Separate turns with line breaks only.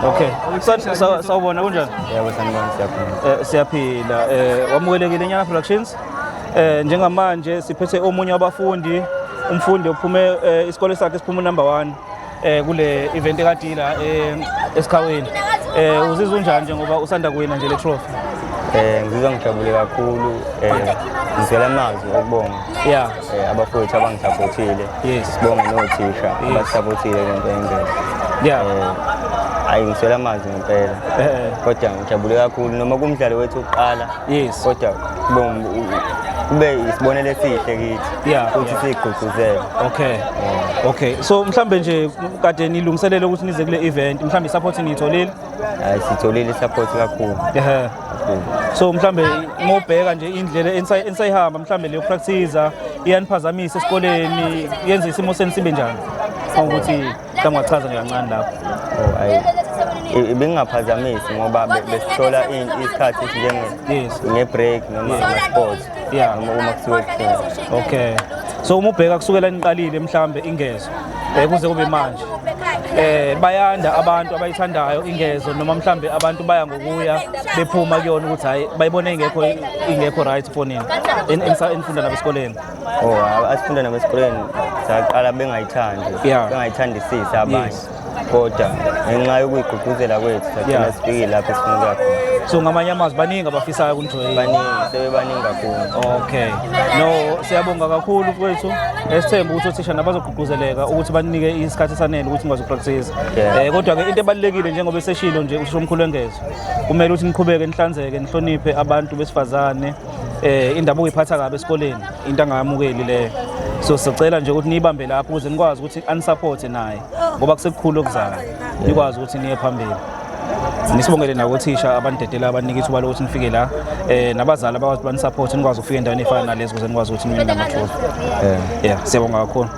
Okay. Sawubona kunjani?
Yebo sanibona siyaphila.
Siyaphila. Wamukelekile Nyana Productions. Njengamanje siphethe omunye wabafundi, umfundi ophume isikole sakhe siphuma number 1 kule event ekadila esikhaweni. Uzizwa unjani njengoba usanda kuwina nje le trophy?
Ngizizwa ngijabule kakhulu. Ngizwela amazwi okubonga.
Yeah.
Abafowethu abangisupportile.
Yes.
Sibonga nothisha abasupportile lento engeke.
Yeah.
Ngizwela amazwi ngempela. Kodwa ngijabule kakhulu noma kumdlalo wethu oqala.
Yes.
Kodwa sibonga kube isibonelo esihle kithi.
Yeah.
Futhi sigqugquzele.
Okay. Okay. So mhlambe nje kade nilungiselele ukuthi nize kule event, mhlambe support nitholile?
Sitholile support kakhulu.
So mhlambe ngobheka nje indlela ensayihamba mhlambe leyo practice iyaniphazamisa esikoleni, yenza isimo senisibe njani? Ukuthi ngichaza nje kancane lapho.
Ibingaphazamisi ngoba besithola isikhathi nge-break noma ama-sports noma uma kusuke kuphela.
Okay. So uma ubheka kusukela niqalile mhlambe ingezo kuze kube manje bayanda abantu abayithandayo ingezo noma mhlambe abantu baya ngokuya bephuma kuyona ukuthi hayi bayibona ingekho right for nini enfunda nabesikoleni.
Asifunda nabesikoleni saqala bengayithandisisi abanye kodwa ngenxa yokuyigqugquzela kwethu sathina sifikile lapho esifuna ukuya khona.
So ngamanye amazwi baningi abafisayo kunijoyina?
Sebebaningi kakhulu.
Okay. No, siyabonga kakhulu kwethu. Esithemba ukuthi othisha nabazogqugquzeleka ukuthi banike isikhathi esanele ukuthi nikwazi ukupractice. Kodwa ke into ebalekile njengoba eseshilo nje usho umkhulu wengezo. Kumele ukuthi niqhubeke nihlanzeke nihloniphe abantu besifazane indaba oyiphatha kabe esikoleni into angamukeli leyo. So sicela nje ukuthi nibambe lapho ukuze nikwazi ukuthi anisupport naye ngoba kusekukhulu okuzayo nikwazi ukuthi niye phambili. Nisibongele nabothisha abandedela abanika ithuba lokuthi nifike la nabazali abakwazi banisupport nikwazi ukufika endaweni efana nalezo ukuze nikwazi ukuthi niwine namatrophy. Siyabonga kakhulu.